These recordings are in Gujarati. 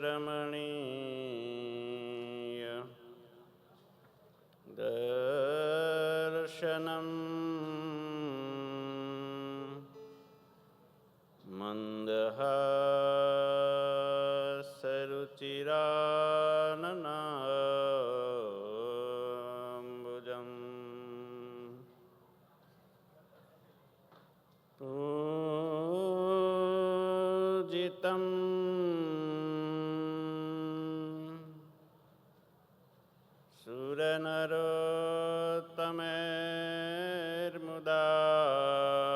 રમણીય દર્શનમ મંદહાસરુચિરાનનાંબુજમ પૂજિતમ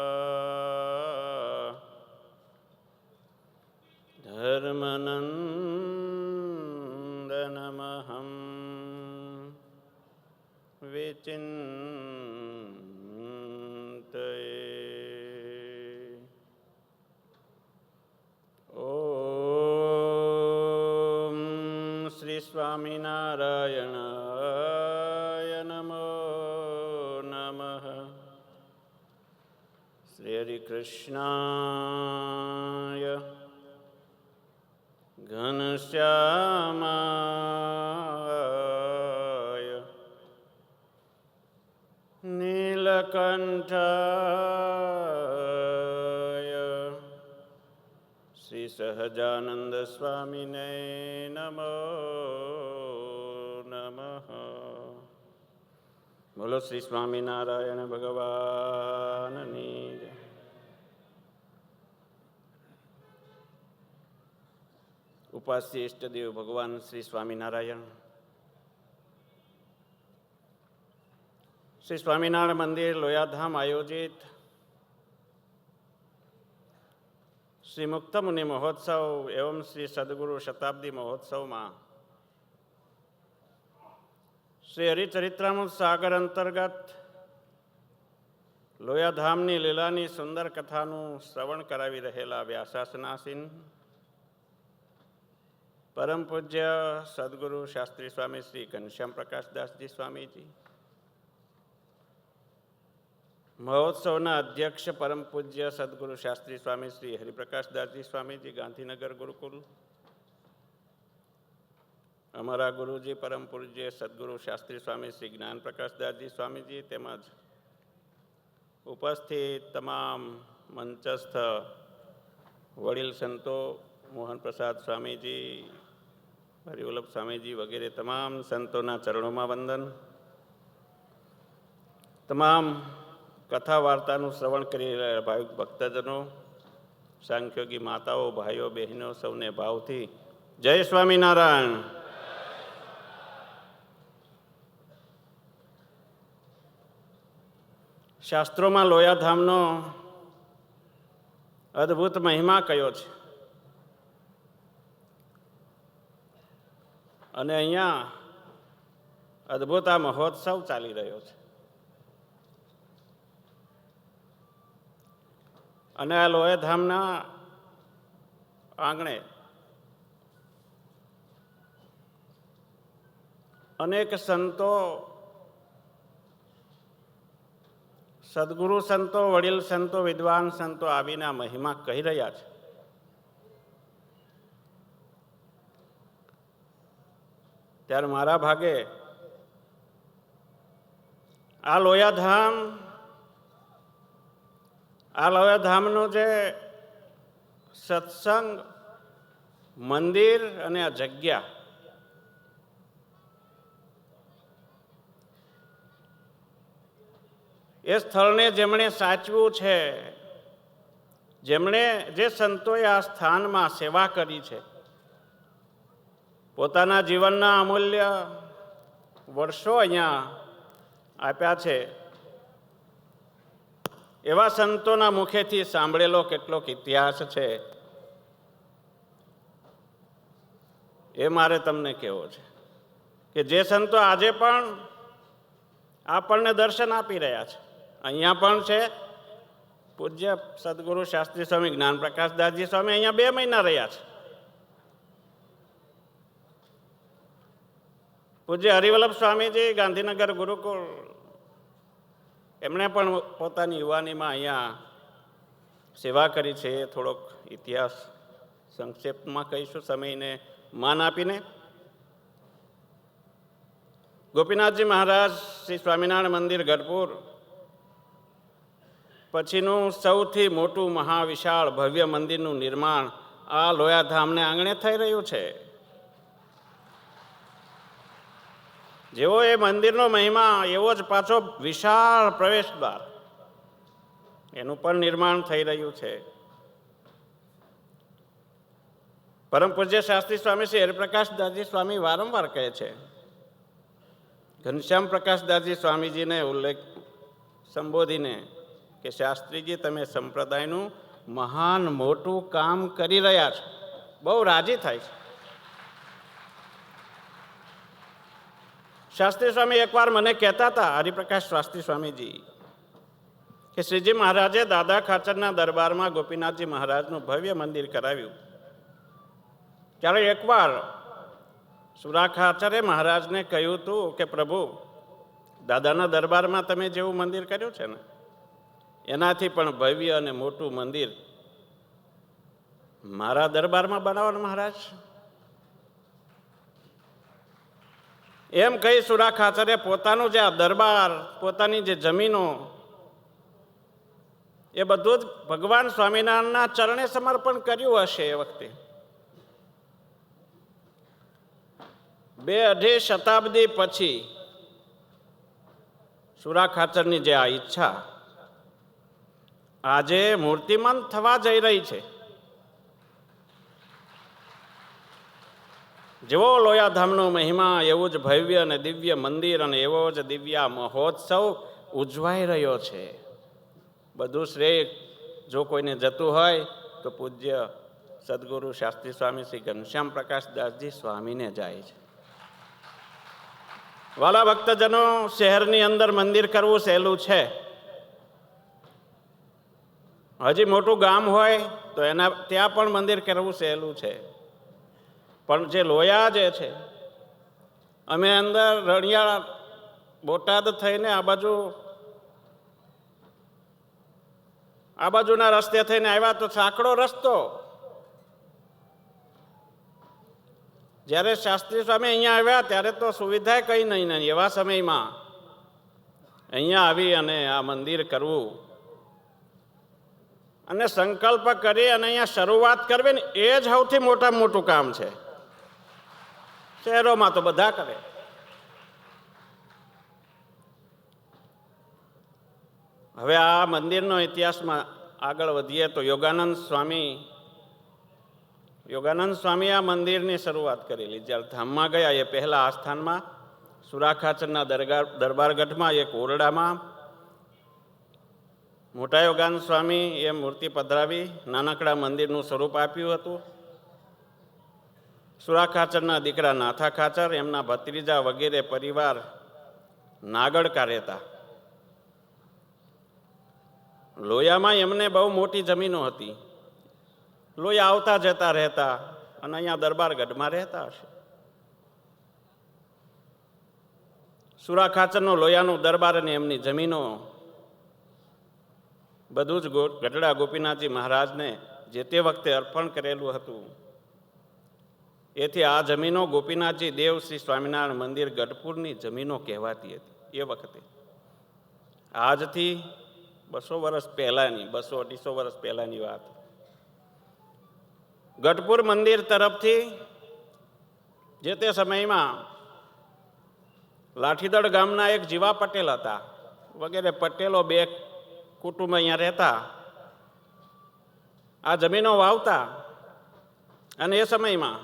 સુરનરોત્તમેર્મુદા ધર્મનંદનમહં વિચિંતયે. ઓમ શ્રી સ્વામિનારાયણાય નમો નમઃ. શ્રી હરિકૃષ્ણાય ઘનશ્યામાય નીલકંઠાય શ્રી સહજાનંદ સ્વામિને નમો નમઃ. બોલો શ્રી સ્વામિનારાયણ ભગવાનની જય. ઉપાસ્ય ઇષ્ટદેવ ભગવાન શ્રી સ્વામિનારાયણ. શ્રી સ્વામિનારાયણ મંદિર લોયાધામ આયોજિત શ્રી મુક્ત મુનિ મહોત્સવ એવં શ્રી સદગુરુ શતાબ્દી મહોત્સવમાં શ્રી હરિચરિત્રામૃત સાગર અંતર્ગત લોયાધામની લીલાની સુંદર કથાનું શ્રવણ કરાવી રહેલા વ્યાસાસનાસીન પરમ પૂજ્ય સદગુરુ શાસ્ત્રી સ્વામી શ્રી ઘનશ્યામ પ્રકાશદાસજી સ્વામીજી, મહોત્સવના અધ્યક્ષ પરમ પૂજ્ય સદગુરુ શાસ્ત્રી સ્વામી શ્રી હરિપ્રકાશદાસજી સ્વામીજી ગાંધીનગર ગુરુકુલ, અમારા ગુરુજી પરમ પૂજ્ય સદગુરુ શાસ્ત્રી સ્વામી શ્રી જ્ઞાન પ્રકાશદાસજી સ્વામીજી તેમજ ઉપસ્થિત તમામ મંચસ્થ વડીલ સંતો, મોહન પ્રસાદ સ્વામીજી, હરિવલ્લભ સ્વામીજી વગેરે તમામ સંતોના ચરણોમાં વંદન. તમામ કથા વાર્તાનું શ્રવણ કરી રહેલા ભાવિક ભક્તજનો, સાંખ્યોગી માતાઓ, ભાઈઓ, બહેનો સૌને ભાવથી જય સ્વામિનારાયણ. શાસ્ત્રોમાં લોયાધામનો અદ્ભુત મહિમા કયો છે અને અહીંયા અદ્ભુત આ મહોત્સવ ચાલી રહ્યો છે. અને આ લોયાધામના આંગણે અનેક સંતો, સદગુરુ સંતો, વડીલ સંતો, વિદ્વાન સંતો આવીને આ મહિમા કહી રહ્યા છે. ત્યારે મારા ભાગે આ લોયાધામનું જે સત્સંગ મંદિર અને આ જગ્યા, એ સ્થળને જેમણે સાચવું છે, જે સંતોએ આ સ્થાનમાં સેવા કરી છે, પોતાના જીવનના અમૂલ્ય વર્ષો અહીંયા આપ્યા છે, એવા સંતોના મુખેથી સાંભળેલો કેટલોક ઇતિહાસ છે એ મારે તમને કહેવો છે કે જે સંતો આજે પણ આપણને દર્શન આપી રહ્યા છે. અહીંયા પણ છે પૂજ્ય સદગુરુ શાસ્ત્રી સ્વામી જ્ઞાન પ્રકાશદાસજી સ્વામી અહીંયા 2 મહિના રહ્યા છે. પૂજ્ય હરિવલ્લભ સ્વામીજી ગાંધીનગર ગુરુકુળ, એમણે પણ પોતાની યુવાનીમાં અહીંયા સેવા કરી છે. એ થોડોક ઇતિહાસ સંક્ષેપમાં કહીશું સમયને માન આપીને. ગોપીનાથજી મહારાજ શ્રી સ્વામિનારાયણ મંદિર ગઢપુર પછીનું સૌથી મોટું મહાવિશાળ ભવ્ય મંદિરનું નિર્માણ આ લોયાધામને આંગણે થઈ રહ્યું છે. જેવો એ મંદિરનો મહિમા એવો જ પાછો વિશાળ પ્રવેશદ્વાર એનું પણ નિર્માણ થઈ રહ્યું છે. પરમ પૂજ્ય શાસ્ત્રી સ્વામી શ્રી હરિપ્રકાશદાસજી સ્વામી વારંવાર કહે છે, ઘનશ્યામ પ્રકાશદાસજી સ્વામીજીને સંબોધીને કે શાસ્ત્રીજી તમે સંપ્રદાયનું મહાન મોટું કામ કરી રહ્યા છો. બહુ રાજી થાય છે. શાસ્ત્રી સ્વામી એકવાર મને કહેતા હતા, હરિપ્રકાશ શાસ્ત્રી સ્વામીજી, કે શ્રીજી મહારાજે દાદા ખાચરના દરબારમાં ગોપીનાથજી મહારાજનું ભવ્ય મંદિર કરાવ્યું. ત્યારે એકવાર સુરા ખાચરે મહારાજને કહ્યું હતું કે પ્રભુ, દાદાના દરબારમાં તમે જેવું મંદિર કર્યું છે ને એનાથી પણ ભવ્ય અને મોટું મંદિર મારા દરબારમાં બનાવો ને મહારાજ. એમ કહી સુરા ખાચરે પોતાનું જે આ દરબાર, પોતાની જે જમીનો, એ બધું જ ભગવાન સ્વામિનારાયણના ચરણે સમર્પણ કર્યું હશે. એ વખતે 2-2.5 શતાબ્દી પછી સુરા ખાચરની જે આ ઈચ્છા આજે મૂર્તિમાન થવા જઈ રહી છે. જેવો લોયાધામનો મહિમા એવું જ ભવ્ય અને દિવ્ય મંદિર અને એવો જ દિવ્ય મહોત્સવ ઉજવાઈ રહ્યો છે. બધું શ્રેય જો કોઈને જતું હોય તો પૂજ્ય સદગુરુ શાસ્ત્રી સ્વામી શ્રી ઘનશ્યામ પ્રકાશદાસજી સ્વામીને જાય છે. વાલા ભક્તજનો, શહેરની અંદર મંદિર કરવું સહેલું છે. હજી મોટું ગામ હોય તો ત્યાં પણ મંદિર કરવું સહેલું છે. પણ જે લોયા જે છે, અમે અંદર રણિયા બોટાદ થઈને આ બાજુના રસ્તે થઈને આવ્યા તો સાંકડો રસ્તો. જ્યારે શાસ્ત્રી સ્વામી અહીંયા આવ્યા ત્યારે તો સુવિધા કંઈ નહીં. એવા સમયમાં અહીંયા આવી અને આ મંદિર કરવું અને સંકલ્પ કરી અને અહીંયા શરૂઆત કરવી ને એ જ સૌથી મોટામાં મોટું કામ છે. શહેરોમાં તો બધા કરે. હવે આ મંદિરનો ઇતિહાસમાં આગળ વધીએ તો યોગાનંદ સ્વામી આ મંદિરની શરૂઆત કરેલી. જ્યારે ધામમાં ગયા એ પહેલા આ સ્થાનમાં સુરા ખાચરના દરબારગઢમાં એક ઓરડામાં મોટા યોગાનંદ સ્વામી એ મૂર્તિ પધરાવી નાનકડા મંદિરનું સ્વરૂપ આપ્યું હતું. સુરા ખાચરના દીકરા નાથા ખાચર, એમના ભત્રીજા વગેરે પરિવાર નાગડકા રહેતા. લોયામાં એમને બહુ મોટી જમીનો હતી. લોયા આવતા જતા રહેતા અને અહીંયા દરબારગઢમાં રહેતા હશે. સુરા ખાચરનો લોયાનું દરબાર અને એમની જમીનો બધું જ ગઢડા ગોપીનાથજી મહારાજને જે તે વખતે અર્પણ કરેલું હતું. એથી આ જમીનો ગોપીનાથજી દેવ શ્રી સ્વામિનારાયણ મંદિર ગઢપુરની જમીનો કહેવાતી હતી. એ વખતે આજથી 200 વર્ષ પહેલાની, 200-250 વર્ષ પહેલાની વાત. ગઢપુર મંદિર તરફથી જે તે સમયમાં લાઠીદળ ગામના એક જીવા પટેલ હતા વગેરે પટેલો, 2 કુટુંબ અહીંયા રહેતા. આ જમીનો વાવતા અને એ સમયમાં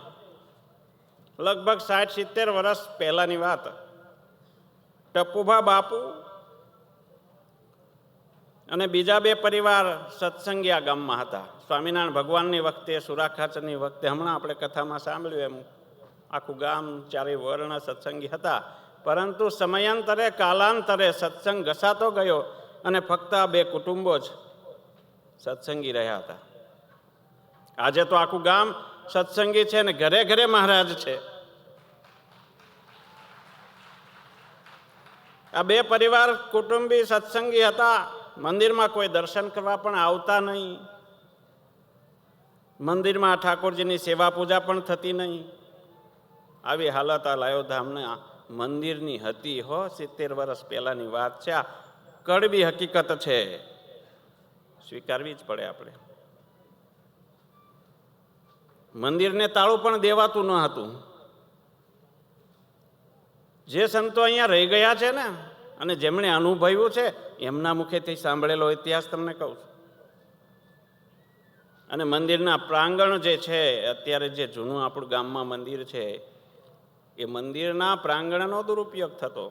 લગભગ 60-70 વર્ષ પહેલાની વાત, ટપુભા બાપુ અને બીજા 2 પરિવાર સત્સંગી ગામમાં હતા. સ્વામિનારાયણ ભગવાનની વખતે, સુરા ખાચરની વખતે, હમણાં આપણે કથામાં સાંભળ્યું એમ આખું ગામ ચારેય વર્ણ સત્સંગી હતા. પરંતુ સમયાંતરે, કાલાંતરે સત્સંગ ઘસાતો ગયો અને ફક્ત આ 2 કુટુંબો જ સત્સંગી રહ્યા હતા. આજે તો આખું ગામ સત્સંગી છે ને ઘરે ઘરે મહારાજ છે. આ 2 પરિવાર કુટુંબી સત્સંગી હતા. મંદિરમાં કોઈ દર્શન કરવા પણ આવતા નહીં. મંદિરમાં ઠાકોરજીની સેવા પૂજા પણ થતી નહીં. આવી હાલત આ લાયોધામના મંદિરની હતી. 70 વર્ષ પહેલાની વાત છે. આ કડવી હકીકત છે, સ્વીકારવી જ પડે આપણે. મંદિરને તાળું પણ દેવાતું ન હતું. જે સંતો અહીંયા રહી ગયા છે ને, અને જેમણે અનુભવ્યું છે, એમના મુખેથી સાંભળેલો ઇતિહાસ તમને કહું છું. અને મંદિરના પ્રાંગણ જે છે, અત્યારે જે જૂનું આપણું ગામમાં મંદિર છે, એ મંદિરના પ્રાંગણનો દુરુપયોગ થતો.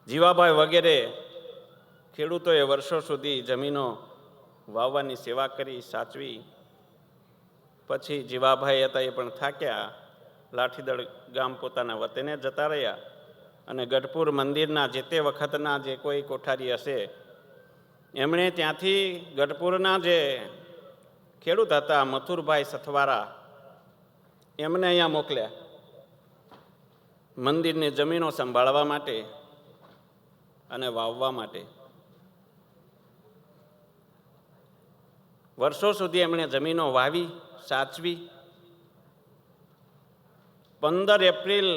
જીવાભાઈ વગેરે ખેડૂતોએ વર્ષો સુધી જમીનો વાવવાની સેવા કરી, સાચવી. પછી જીવાભાઈ હતા એ પણ થાક્યા, લાઠીદળ ગામ પોતાના વતને જતા રહ્યા. અને ગઢપુર મંદિરના જે તે વખતના જે કોઈ કોઠારી હશે, એમણે ત્યાંથી ગઢપુરના જે ખેડૂત હતા મથુરભાઈ સથવારા, એમને અહીંયા મોકલ્યા મંદિરની જમીનો સંભાળવા માટે અને વાવવા માટે. વર્ષો સુધી એમણે જમીનો વાવી, સાચવી. 15 એપ્રિલ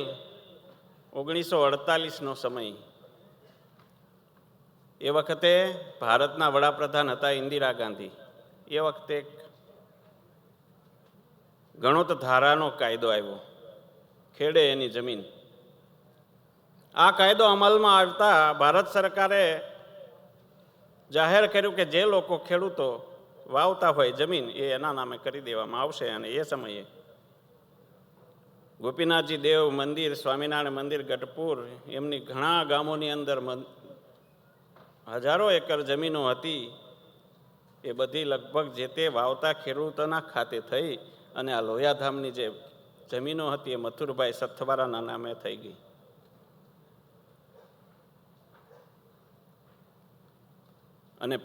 1948નો સમય. એ વખતે ભારતના વડાપ્રધાન હતા ઇન્દિરા ગાંધી. એ વખતે ગણોત ધારાનો કાયદો આવ્યો, ખેડે એની જમીન. આ કાયદો અમલમાં આવતા ભારત સરકારે જાહેર કર્યું કે જે લોકો ખેડૂતો વાવતા હોય જમીન, એ એના નામે કરી દેવામાં આવશે. અને એ સમયે ગોપીનાથજી દેવ મંદિર, સ્વામિનારાયણ મંદિર ગઢપુર, એમની ઘણા ગામોની અંદર હજારો એકર જમીનો હતી. એ બધી લગભગ જે તે વાવતા ખેડૂતોના ખાતે થઈ અને આ લોયાધામની જે જમીનો હતી એ મથુરભાઈ સથવારાના નામે થઈ ગઈ. અને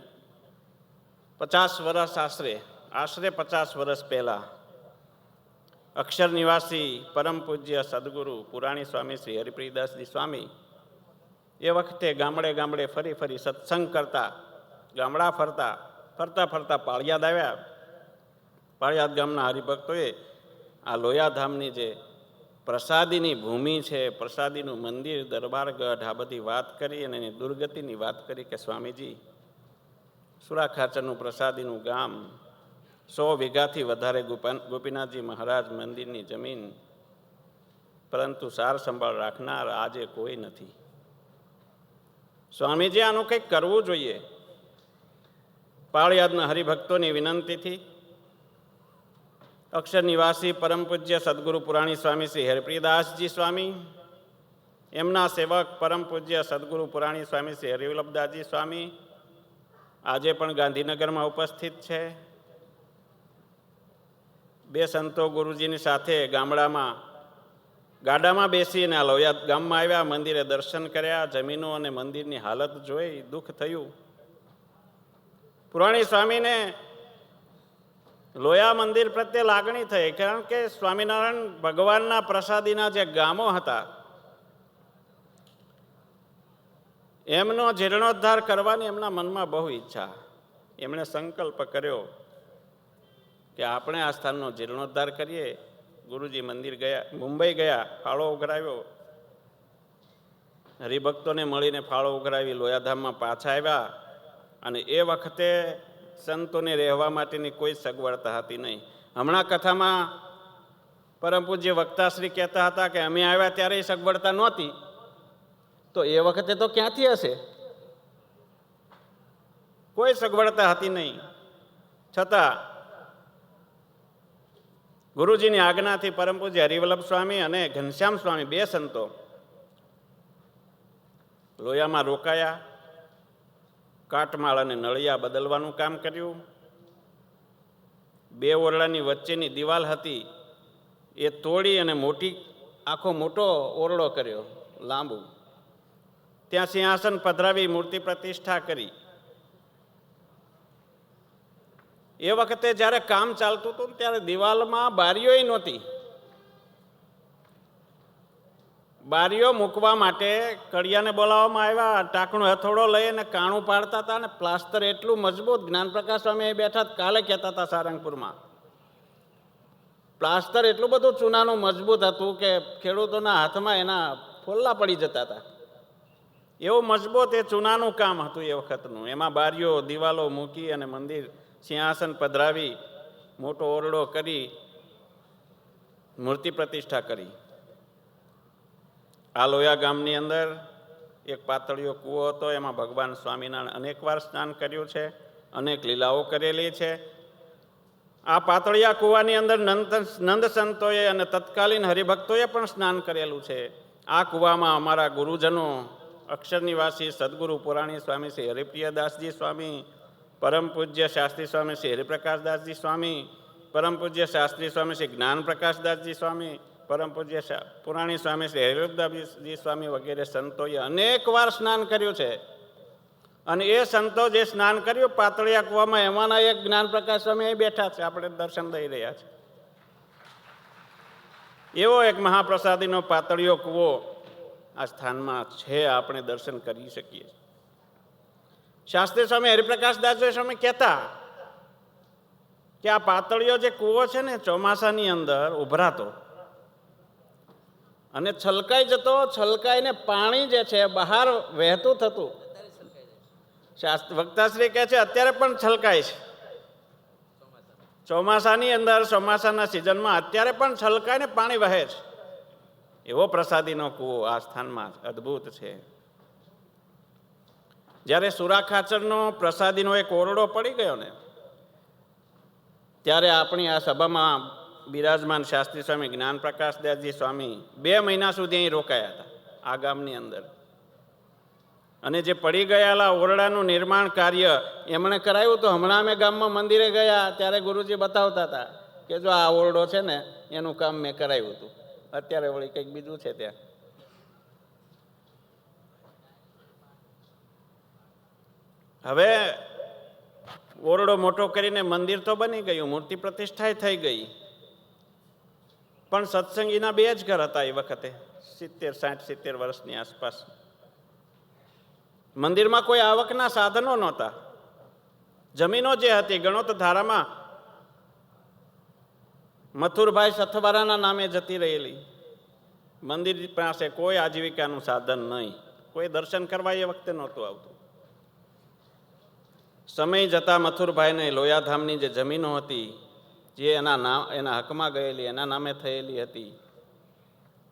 50 વર્ષ આશરે 50 વર્ષ પહેલા અક્ષર નિવાસી પરમ પૂજ્ય સદગુરુ પુરાણી સ્વામી શ્રી હરિપ્રિયદાસજી સ્વામી એ વખતે ગામડે ગામડે ફરી સત્સંગ કરતા, ગામડા ફરતા પાળિયાદ આવ્યા. પાળિયાદ ગામના હરિભક્તોએ આ લોયાધામની જે પ્રસાદીની ભૂમિ છે, પ્રસાદીનું મંદિર, દરબારગઢ, આ બધી વાત કરી અને એની દુર્ગતિની વાત કરી કે સ્વામીજી, સુરાખાચરનું પ્રસાદીનું ગામ, 100 વીઘાથી વધારે ગોપીનાથજી મહારાજ મંદિરની જમીન, પરંતુ સાર સંભાળ રાખનાર આજે કોઈ નથી. સ્વામીજી આનું કંઈક કરવું જોઈએ. પાળિયાદના હરિભક્તોની વિનંતીથી અક્ષર નિવાસી પરમ પૂજ્ય સદગુરુ પુરાણી સ્વામી શ્રી હરિપ્રિયદાસજી સ્વામી, એમના સેવક પરમ પૂજ્ય સદગુરુ પુરાણી સ્વામી શ્રી હરિવલ્લભદાસજી સ્વામી આજે પણ ગાંધીનગરમાં ઉપસ્થિત છે. 2 સંતો ગુરુજીની સાથે ગાડામાં બેસીને આ લોયા ગામમાં આવ્યા, મંદિરે દર્શન કર્યા, જમીનો અને મંદિરની હાલત જોઈ દુઃખ થયું. પુરાણી સ્વામીને લોયા મંદિર પ્રત્યે લાગણી થઈ, કારણ કે સ્વામિનારાયણ ભગવાનના પ્રસાદીના જે ગામો હતા એમનો જીર્ણોદ્ધાર કરવાની એમના મનમાં બહુ ઈચ્છા. એમણે સંકલ્પ કર્યો કે આપણે આ સ્થાનનો જીર્ણોદ્ધાર કરીએ. ગુરુજી મંદિર ગયા, મુંબઈ ગયા, ફાળો ઉઘરાવ્યો, હરિભક્તોને મળીને ફાળો ઉઘરાવી લોયાધામમાં પાછા આવ્યા. અને એ વખતે સંતોને રહેવા માટેની કોઈ સગવડતા હતી નહીં. હમણાં કથામાં પરમ પૂજ્ય વક્તાશ્રી કહેતા હતા કે અમે આવ્યા ત્યારે એ સગવડતા નહોતી, તો એ વખતે તો ક્યાંથી હશે? કોઈ સગવડતા હતી નહીં. છતાં ગુરુજીની આજ્ઞાથી પરમ પૂજ્ય હરિવલ્લભ સ્વામી અને ઘનશ્યામ સ્વામી 2 સંતો લોયામાં રોકાયા. કાટમાળ અને નળિયા બદલવાનું કામ કર્યું. 2 ઓરડાની વચ્ચેની દિવાલ હતી એ તોડી અને આખો મોટો ઓરડો કર્યો, લાંબુ. ત્યાં સિંહાસન પધરાવી મૂર્તિ પ્રતિષ્ઠા કરી. એ વખતે જ્યારે કામ ચાલતું હતું ત્યારે દિવાલમાં બારીઓય નહોતી. બારીઓ મૂકવા માટે કડિયાને બોલાવવામાં આવ્યા. ટાંકણું હથોડો લઈ અને કાણું પાડતા હતા, અને પ્લાસ્ટર એટલું મજબૂત. જ્ઞાનપ્રકાશ સ્વામી અહીં બેઠા કાલે કહેતા હતા સારંગપુરમાં, પ્લાસ્ટર એટલું બધું ચૂનાનું મજબૂત હતું કે ખેડૂતોના હાથમાં એના ફોલ્લા પડી જતા હતા. એવું મજબૂત એ ચૂનાનું કામ હતું એ વખતનું. એમાં બારીઓ દિવાલો મૂકી અને મંદિર સિંહાસન પધરાવી, મોટો ઓરડો કરી, મૂર્તિ પ્રતિષ્ઠા કરી. આ લોયા ગામની અંદર એક પાતળીયો કૂવો હતો. એમાં ભગવાન સ્વામિનારાયણ અનેકવાર સ્નાન કર્યું છે, અનેક લીલાઓ કરેલી છે. આ પાતળિયા કૂવાની અંદર નંદ સંતોએ અને તત્કાલીન હરિભક્તોએ પણ સ્નાન કરેલું છે. આ કૂવામાં અમારા ગુરુજનો અક્ષર નિવાસી સદગુરુ પુરાણી સ્વામી શ્રી હરિપ્રિયદાસજી સ્વામી, પરમ પૂજ્ય શાસ્ત્રી સ્વામી શ્રી હરિપ્રકાશદાસજી સ્વામી, પરમ પૂજ્ય શાસ્ત્રી સ્વામી શ્રી જ્ઞાનપ્રકાશદાસજી સ્વામી, પરમ પૂજ્ય પુરાણી સ્વામી શ્રી હરિવૃદ્ધજી સ્વામી વગેરે સંતોએ અનેક વાર સ્નાન કર્યું છે. અને એ સંતો જે સ્નાન કર્યું પાતળિયા કૂવામાં, એમાંના એક જ્ઞાનપ્રકાશ સ્વામી અહીં બેઠા છે, આપણે દર્શન દઈ રહ્યા છે. એવો એક મહાપ્રસાદીનો પાતળિયો કૂવો આ સ્થાનમાં છે, આપણે દર્શન કરી શકીએ. શાસ્ત્રી સ્વામી હરિપ્રકાશદાસજી સ્વામી કહેતા કે આ પાતળિયો જે કૂવો છે ને, ચોમાસાની અંદર ઉભરાતો અને છલકાઈ જતો, છલકાઈને પાણી જે છે બહાર વહેતું થતું. વક્તાશ્રી કહે છે અત્યારે પણ છલકાય છે. ચોમાસાની અંદર, ચોમાસાના સિઝનમાં અત્યારે પણ છલકાઈને પાણી વહે છે. એવો પ્રસાદીનો કૂવો આ સ્થાનમાં અદ્ભુત છે. જ્યારે સુરાખાચરનો પ્રસાદીનો એક ઓરડો પડી ગયો ને, ત્યારે આપણી આ સભામાં બિરાજમાન શાસ્ત્રી સ્વામી જ્ઞાનપ્રકાશદાસજી સ્વામી 2 મહિના સુધી અહીં રોકાયા હતા આ ગામની અંદર. અને જે પડી ગયેલા ઓરડાનું નિર્માણ કાર્ય એમણે કરાયું. તો હમણાં અમે ગામમાં મંદિરે ગયા ત્યારે ગુરુજી બતાવતા હતા કે જો આ ઓરડો છે ને, એનું કામ મેં કરાવ્યું હતું. અત્યારે વળી કંઈક બીજું છે ત્યાં. હવે ઓરડો મોટો કરીને મંદિર તો બની ગયું, મૂર્તિ પ્રતિષ્ઠા થઈ ગઈ, પણ સત્સંગીના 2 જ ઘર હતા એ વખતે, 70 વર્ષની આસપાસ. મંદિરમાં કોઈ આવકના સાધનો નહોતા. જમીનો જે હતી ગણોતધારામાં મથુરભાઈ સથવારાના નામે જતી રહેલી. મંદિર પાસે કોઈ આજીવિકાનું સાધન નહીં, કોઈ દર્શન કરવા એ વખતે નહોતું આવતું. સમય જતાં મથુરભાઈને લોયાધામની જે જમીનો હતી, જે એના હકમાં ગયેલી, એના નામે થયેલી હતી,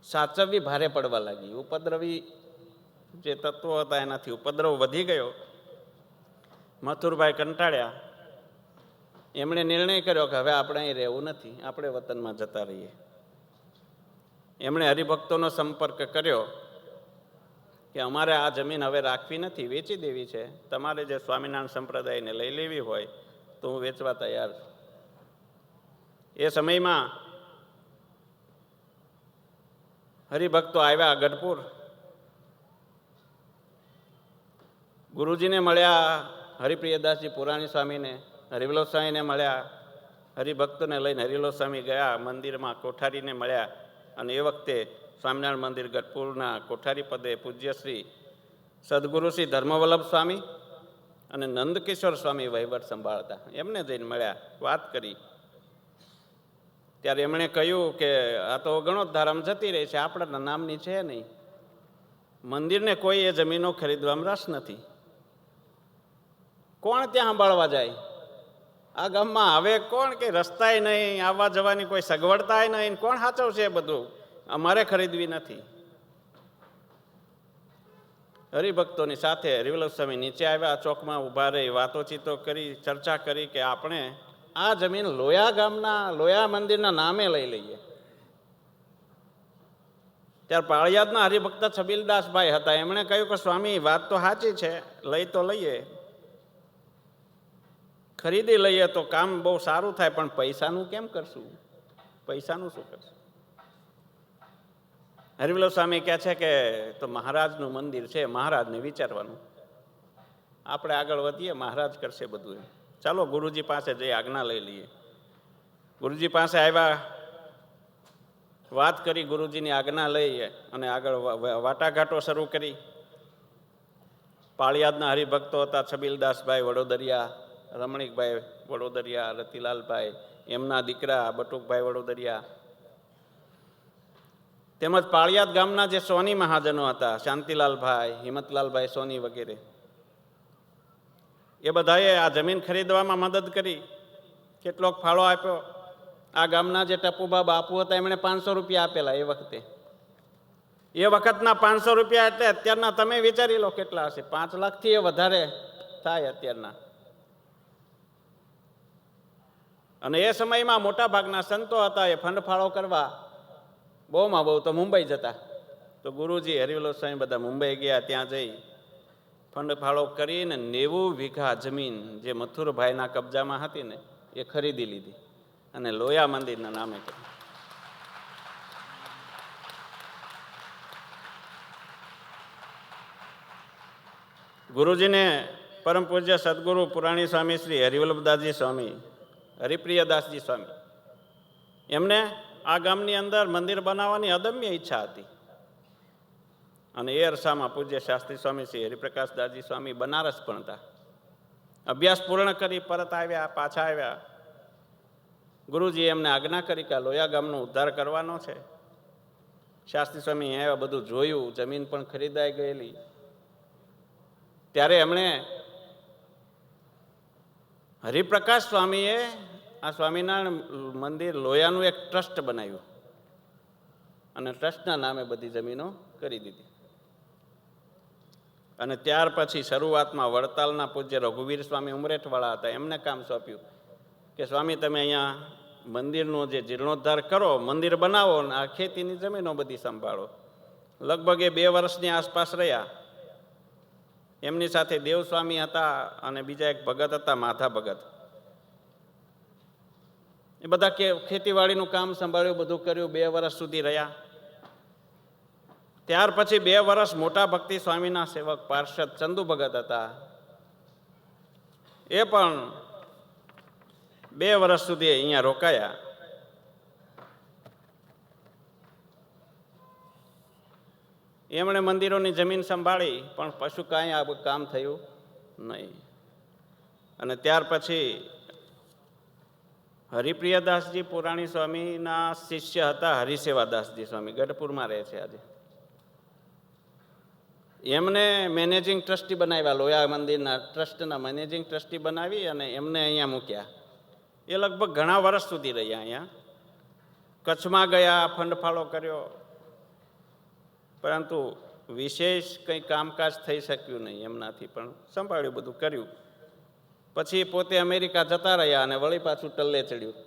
સાચવવી ભારે પડવા લાગી. ઉપદ્રવી જે તત્વો હતા એનાથી ઉપદ્રવ વધી ગયો. મથુરભાઈ કંટાળ્યા. એમણે નિર્ણય કર્યો કે હવે આપણે અહીં રહેવું નથી, આપણે વતનમાં જતા રહીએ. એમણે હરિભક્તોનો સંપર્ક કર્યો કે અમારે આ જમીન હવે રાખવી નથી, વેચી દેવી છે. તમારે જે સ્વામિનારાયણ સંપ્રદાયને લઈ લેવી હોય તો હું વેચવા તૈયાર છું. એ સમયમાં હરિભક્તો આવ્યા ગઢપુર, ગુરુજીને મળ્યા, હરિપ્રિયદાસજી પુરાણી સ્વામીને, હરિવલ્લભ સ્વામીને મળ્યા. હરિભક્તોને લઈને હરિવલ્લભ સ્વામી ગયા મંદિરમાં, કોઠારીને મળ્યા. અને એ વખતે સ્વામિનારાયણ મંદિર ગઢપુરના કોઠારી પદે પૂજ્યશ્રી સદગુરુશ્રી ધર્મવલ્લભ સ્વામી અને નંદકિશોર સ્વામી વહીવટ સંભાળતા. એમને જઈને મળ્યા, વાત કરી. ત્યારે એમણે કહ્યું કે આ તો ગણોતધારામાં જતી રહી છે, આપણા નામની છે નહીં. મંદિરને કોઈ એ જમીનો ખરીદવામાં રસ નથી. કોણ ત્યાં સંભાળવા જાય? આ ગામમાં હવે કોણ, કે રસ્તાય નહીં, આવવા જવાની કોઈ સગવડતાય નહીં, કોણ સાચવશે એ બધું? અમારે ખરીદવી નથી. હરિભક્તોની સાથે હરિવલ્લભ સ્વામી નીચે આવ્યા, ચોકમાં ઊભા રહી વાતોચીતો કરી, ચર્ચા કરી કે આપણે આ જમીન લોયા ગામના, લોયા મંદિરના નામે લઈ લઈએ. ત્યારે પાળિયાદના હરિભક્ત છબીલદાસભાઈ હતા. એમણે કહ્યું કે સ્વામી વાત તો સાચી છે, લઈ તો લઈએ, ખરીદી લઈએ તો કામ બહુ સારું થાય, પણ પૈસાનું કેમ કરશું? પૈસાનું શું કરશું? હરિવલ્લભ સ્વામી કહે છે કે તો મહારાજનું મંદિર છે, મહારાજને વિચારવાનું, આપણે આગળ વધીએ, મહારાજ કરશે બધું. ચાલો ગુરુજી પાસે જઈ આજ્ઞા લઈ લઈએ. ગુરુજી પાસે આવ્યા. વાત કરી, ગુરુજીની આજ્ઞા લઈ અને આગળ વાટાઘાટો શરૂ કરી. પાળિયાદના હરિભક્તો હતા છબીલદાસભાઈ વડોદરિયા, રમણીકભાઈ વડોદરિયા, રતિલાલભાઈ, એમના દીકરા બટુકભાઈ વડોદરિયા, તેમજ પાળિયાદ ગામના જે સોની મહાજનો હતા, શાંતિલાલભાઈ, હિંમતલાલભાઈ સોની વગેરે, એ બધાએ આ જમીન ખરીદવામાં મદદ કરી. કેટલોક ફાળો આપ્યો. આ ગામના જે ટપુબા બાપુ હતા એમણે 500 રૂપિયા આપેલા એ વખતે. એ વખતના 500 રૂપિયા એટલે અત્યારના તમે વિચારી લો કેટલા હશે. 5 લાખથી એ વધારે થાય અત્યારના. અને એ સમયમાં મોટા ભાગના સંતો હતા એ ફંડ ફાળો કરવા બહુમાં બહુ તો મુંબઈ જતા. તો ગુરુજી હરિવલ્લભ સ્વામી બધા મુંબઈ ગયા. ત્યાં જઈ ફંડ ફાળો કરીને 90 વીઘા જમીન જે મથુરભાઈના કબજામાં હતી ને એ ખરીદી લીધી અને લોયા મંદિરના નામે કરી. ગુરુજીને પરમ પૂજ્ય સદગુરુ પુરાણી સ્વામી શ્રી હરિવલ્લભદાસજી સ્વામી, હરિપ્રિયદાસજી સ્વામી, એમને આ ગામની અંદર મંદિર બનાવવાની અદમ્ય ઈચ્છા હતી. અને એ અરસામાં પૂજ્ય શાસ્ત્રી સ્વામી શ્રી હરિપ્રકાશદાસજી સ્વામી બનારસ ભણતા. અભ્યાસ પૂર્ણ કરી પરત આવ્યા, પાછા આવ્યા. ગુરુજીએ એમને આજ્ઞા કરી કે લોયા ગામનો ઉદ્ધાર કરવાનો છે. શાસ્ત્રી સ્વામી આવ્યા, બધું જોયું, જમીન પણ ખરીદાઈ ગયેલી. ત્યારે એમણે હરિપ્રકાશ સ્વામીએ આ સ્વામિનારાયણ મંદિર લોયાનું એક ટ્રસ્ટ બનાવ્યું અને ટ્રસ્ટના નામે બધી જમીનો કરી દીધી. અને ત્યાર પછી શરૂઆતમાં વડતાલના પૂજ્ય રઘુવીર સ્વામી ઉમરેઠવાળા હતા, એમને કામ સોંપ્યું કે સ્વામી તમે અહીંયા મંદિરનો જે જીર્ણોદ્ધાર કરો, મંદિર બનાવો અને આ ખેતીની જમીનો બધી સંભાળો. લગભગ એ 2 વર્ષની આસપાસ રહ્યા. એમની સાથે દેવસ્વામી હતા અને બીજા એક ભગત હતા માધા ભગત. એ બધા ખેતીવાડીનું કામ સંભાળ્યું, બધું કર્યું. 2 વર્ષ સુધી રહ્યા. ત્યાર પછી 2 વર્ષ મોટા ભક્તિ સ્વામીના સેવક પાર્ષદ ચંદુ ભગત હતા. એ પણ 2 વર્ષ સુધી અહીંયા રોકાયા. એમણે મંદિરોની જમીન સંભાળી, પણ પશુ કાંઈ આ કામ થયું નહીં. અને ત્યાર પછી હરિપ્રિયદાસજી પુરાણી સ્વામીના શિષ્ય હતા હરિસેવાદાસજી સ્વામી, ગઢપુરમાં રહે છે આજે. એમને મેનેજિંગ ટ્રસ્ટી બનાવ્યા, લોયા મંદિરના ટ્રસ્ટના મેનેજિંગ ટ્રસ્ટી બનાવી અને એમને અહીંયા મૂક્યા. એ લગભગ ઘણા વર્ષ સુધી રહ્યા અહીંયા. કચ્છમાં ગયા, ફંડ ફાળો કર્યો, પરંતુ વિશેષ કંઈ કામકાજ થઈ શક્યું નહીં એમનાથી, પણ સંભાળ્યું, બધું કર્યું. પછી પોતે અમેરિકા જતા રહ્યા અને વળી પાછું ટલ્લે ચડ્યું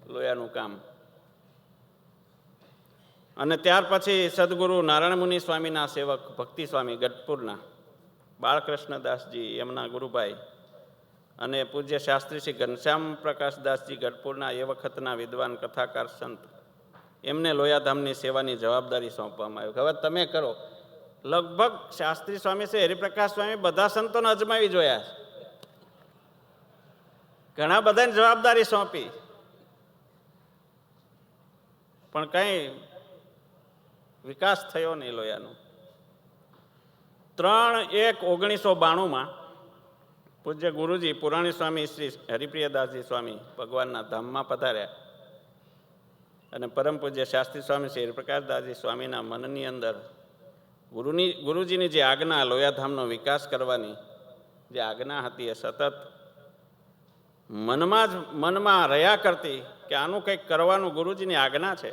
લોયાનું કામ. અને ત્યાર પછી સદગુરુ નારાયણ મુનિ સ્વામીના સેવક ભક્તિ સ્વામી ગઢપુરના, બાળકૃષ્ણદાસજી એમના ગુરુભાઈ, અને પૂજ્ય શાસ્ત્રી શ્રી ઘનશ્યામ પ્રકાશદાસજી ગઢપુરના એ વખતના વિદ્વાન કથાકાર સંત, એમને લોયાધામની સેવાની જવાબદારી સોંપવામાં આવી. હવે તમે કરો. લગભગ શાસ્ત્રી સ્વામી છે, હરિપ્રકાશ સ્વામી બધા સંતોને અજમાવી જોયા. ઘણા બધાને જવાબદારી સોંપી, પણ કંઈ વિકાસ થયો નહીં લોયાનો. 3/1/1992 પૂજ્ય ગુરુજી પુરાણી સ્વામી શ્રી હરિપ્રિયદાસજી સ્વામી ભગવાનના ધામમાં પધાર્યા અને પરમ પૂજ્ય શાસ્ત્રી સ્વામી શ્રી હરિપ્રકાશદાસજી સ્વામીના મનની અંદર ગુરુજીની જે આજ્ઞા લોયાધામનો વિકાસ કરવાની જે આજ્ઞા હતી એ સતત મનમાં રહ્યા કરતી કે આનું કંઈક કરવાનું ગુરુજીની આજ્ઞા છે.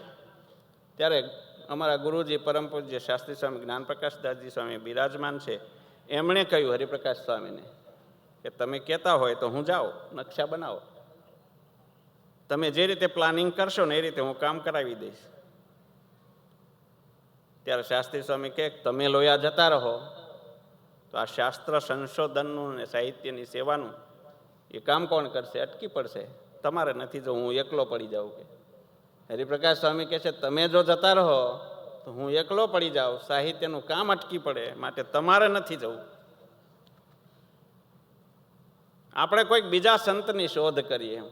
ત્યારે અમારા ગુરુજી પરમ પૂજ્ય શાસ્ત્રી સ્વામી જ્ઞાનપ્રકાશદાસજી સ્વામી બિરાજમાન છે. એમણે કહ્યું હરિપ્રકાશ સ્વામીને કે તમે કહેતા હોય તો હું જાઉં, નકશા બનાવો, તમે જે રીતે પ્લાનિંગ કરશો ને એ રીતે હું કામ કરાવી દઈશ. ત્યારે શાસ્ત્રી સ્વામી કહે તમે લોયા જતા રહો તો આ શાસ્ત્ર સંશોધનનું અને સાહિત્યની સેવાનું એ કામ કોણ કરશે? અટકી પડશે. તમારે નથી જો હું એકલો પડી જાઉં. કે હરિપ્રકાશ સ્વામી કહે છે તમે જો જતા રહો તો હું એકલો પડી જાઉં, સાહિત્યનું કામ અટકી પડે, માટે તમારે નથી જવું. આપણે કોઈક બીજા સંતની શોધ કરીએ.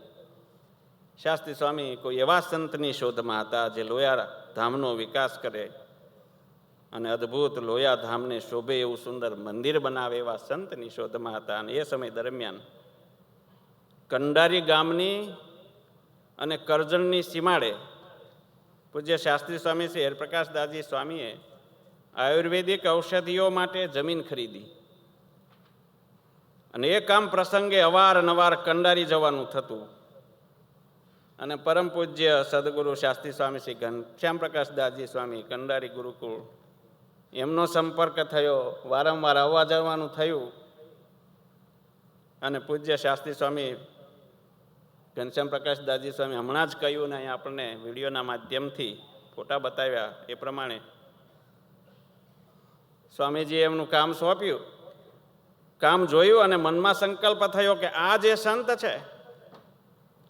શાસ્ત્રી સ્વામી કોઈ એવા સંતની શોધમાં હતા જે લોયા ધામનો વિકાસ કરે અને અદ્ભુત લોયા ધામને શોભે એવું સુંદર મંદિર બનાવે એવા સંતની શોધમાં હતા. અને એ સમય દરમિયાન કંડારી ગામની અને કરજણની સીમાડે પૂજ્ય શાસ્ત્રી સ્વામી શ્રી હરિપ્રકાશદાસજી સ્વામીએ આયુર્વેદિક ઔષધિઓ માટે જમીન ખરીદી અને એ કામ પ્રસંગે અવારનવાર કંડારી જવાનું થતું. અને પરમ પૂજ્ય સદગુરુ શાસ્ત્રી સ્વામી શ્રી ઘનશ્યામ પ્રકાશદાસજી સ્વામી કંડારી ગુરુકુળ એમનો સંપર્ક થયો, વારંવાર આવવા જવાનું થયું. અને પૂજ્ય શાસ્ત્રી સ્વામી ઘનશ્યામ પ્રકાશદાસજી સ્વામી હમણાં જ કહ્યું ને અહીંયા આપણને વિડીયોના માધ્યમથી ફોટા બતાવ્યા એ પ્રમાણે સ્વામીજીએ એમનું કામ સોંપ્યું. કામ જોયું અને મનમાં સંકલ્પ થયો કે આ જે સંત છે,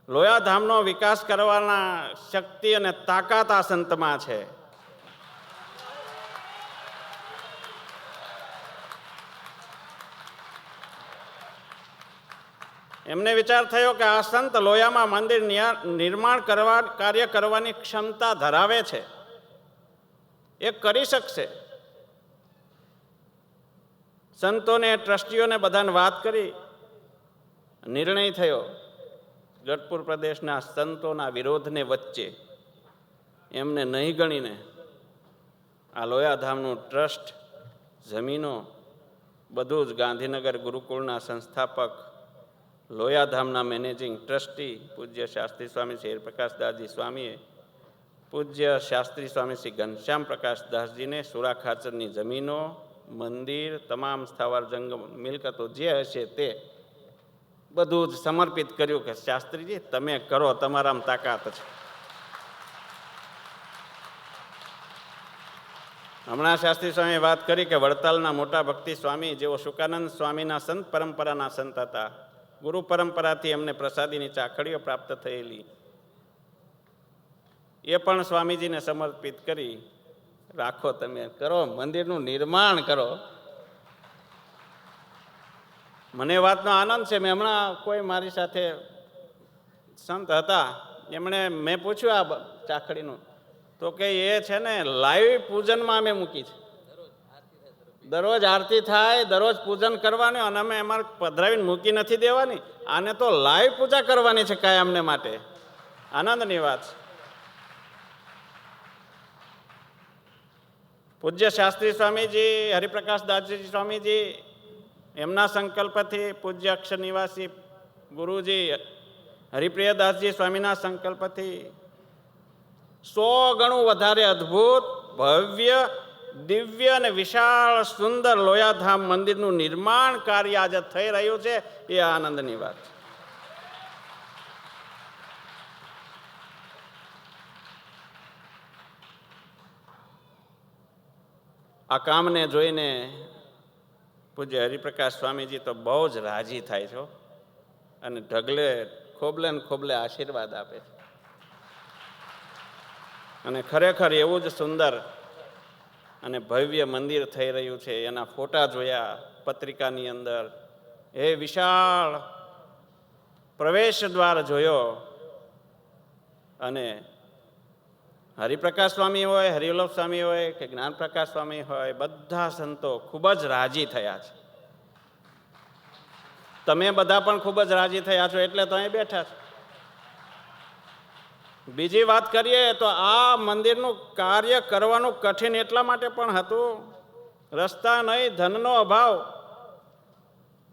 લોયાધામનો વિકાસ કરવાના શક્તિ અને તાકાત આ સંતમાં છે. એમને વિચાર થયો કે આ સંત લોયામાં મંદિર નિર્માણ કાર્ય કરવાની ક્ષમતા ધરાવે છે, એ કરી શકશે. સંતોને, ટ્રસ્ટીઓને બધાને વાત કરી નિર્ણય થયો. ગઢપુર પ્રદેશના સંતોના વિરોધને વચ્ચે એમને નહીં ગણીને આ લોયાધામનું ટ્રસ્ટ, જમીનો બધું જ ગાંધીનગર ગુરુકુળના સંસ્થાપક, લોયાધામના મેનેજિંગ ટ્રસ્ટી પૂજ્ય શાસ્ત્રી સ્વામી શ્રી હરિપ્રકાશદાસજી સ્વામીએ પૂજ્ય શાસ્ત્રી સ્વામી શ્રી ઘનશ્યામ પ્રકાશદાસજીને સુરા ખાચરની જમીનો, મંદિર, તમામ સ્થાવર જંગમ મિલકતો જે હશે તે બધું જ સમર્પિત કર્યું કે શાસ્ત્રીજી તમે કરો, તમારામાં તાકાત છે. હમણાં શાસ્ત્રી સ્વામીએ વાત કરી કે વડતાલના મોટા ભક્તિ સ્વામી જેઓ શુકાનંદ સ્વામીના સંત પરંપરાના સંત હતા, ગુરુ પરંપરાથી એમને પ્રસાદીની ચાખડીઓ પ્રાપ્ત થયેલી, એ પણ સ્વામીજીને સમર્પિત કરી રાખો, તમે કરો, મંદિરનું નિર્માણ કરો. મને વાતનો આનંદ છે. મેં હમણાં કોઈ મારી સાથે સંત હતા, મેં પૂછ્યું આ ચાખડીનું, તો કે એ છે ને લાઈવ પૂજનમાં અમે મૂકી છે. દરરોજ આરતી થાય, દરરોજ પૂજન કરવાનું, અને અમે અમારે પધરાવીને મૂકી નથી દેવાની, આને તો લાઈવ પૂજા કરવાની છે કાયમને માટે. આનંદની વાત છે. પૂજ્ય શાસ્ત્રી સ્વામીજી, હરિપ્રકાશદાસજી સ્વામીજી, એમના સંકલ્પથી પૂજ્ય અક્ષર નિવાસી ગુરુજી હરિપ્રિયદાસજી સ્વામીના સંકલ્પથી 100 ગણું વધારે અદ્ભુત, ભવ્ય, દિવ્ય અને વિશાળ સુંદર લોયાધામ મંદિરનું નિર્માણ કાર્ય આજે થઈ રહ્યું છે. એ આનંદની વાત છે. આ કામને જોઈને પૂજ્ય હરિપ્રકાશ સ્વામીજી તો બહુ જ રાજી થાય છે અને ઢગલે ખોબલે ને ખોબલે આશીર્વાદ આપે છે. અને ખરેખર એવું જ સુંદર અને ભવ્ય મંદિર થઈ રહ્યું છે. એના ફોટા જોયા પત્રિકાની અંદર, એ વિશાળ પ્રવેશ દ્વાર જોયો, અને હરિપ્રકાશ સ્વામી હોય, હરિવલ્લભ સ્વામી હોય કે જ્ઞાનપ્રકાશ સ્વામી હોય, બધા સંતો ખૂબ જ રાજી થયા છે. તમે બધા પણ ખૂબ જ રાજી થયા છો એટલે તો અહીં બેઠા છો. બીજી વાત કરીએ તો આ મંદિરનું કાર્ય કરવાનું કઠિન એટલા માટે પણ હતું, રસ્તા નહીં, ધનનો અભાવ.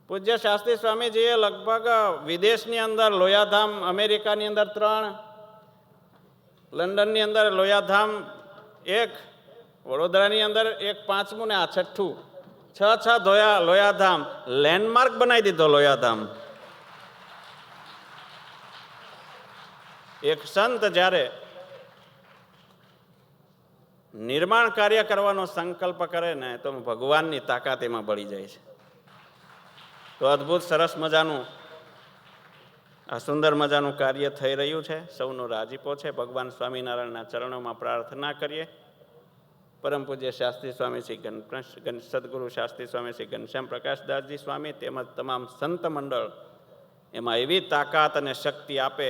પૂજ્ય શાસ્ત્રી સ્વામીજીએ લગભગ વિદેશની અંદર લોયાધામ, અમેરિકાની અંદર 3, લંડનની અંદર લોયાધામ 1, વડોદરાની અંદર 1 5મું ને આ 6ઠું, 6 લોયાધામ લેન્ડમાર્ક બનાવી દીધો. લોયાધામ એક સંત જ્યારે નિર્માણ કાર્ય કરવાનો સંકલ્પ કરે ને તો ભગવાનની તાકાત એમાં બળી જાય છે. તો અદ્ભુત સરસ મજાનું આ સુંદર મજાનું કાર્ય થઈ રહ્યું છે. સૌનો રાજીપો છે. ભગવાન સ્વામિનારાયણના ચરણોમાં પ્રાર્થના કરીએ. પરમ પૂજ્ય શાસ્ત્રી સ્વામી શ્રી સદગુરુ શાસ્ત્રી સ્વામી શ્રી ઘનશ્યામ પ્રકાશદાસજી સ્વામી તેમજ તમામ સંત મંડળ એમાં એવી તાકાત અને શક્તિ આપે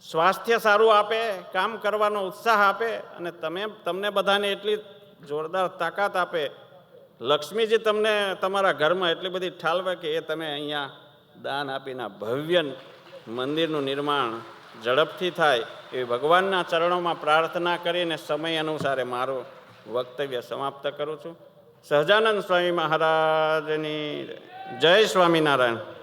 સ્વાસ્થ્ય સારું આપે, કામ કરવાનો ઉત્સાહ આપે અને તમને બધાને એટલી જોરદાર તાકાત આપે, લક્ષ્મીજી તમને તમારા ઘરમાં એટલી બધી ઠાલવે કે એ તમે અહીંયા દાન આપીને ભવ્ય મંદિરનું નિર્માણ ઝડપથી થાય એવી ભગવાનના ચરણોમાં પ્રાર્થના કરીને સમય અનુસારે મારું વક્તવ્ય સમાપ્ત કરું છું. સહજાનંદ સ્વામી મહારાજની જય. સ્વામિનારાયણ.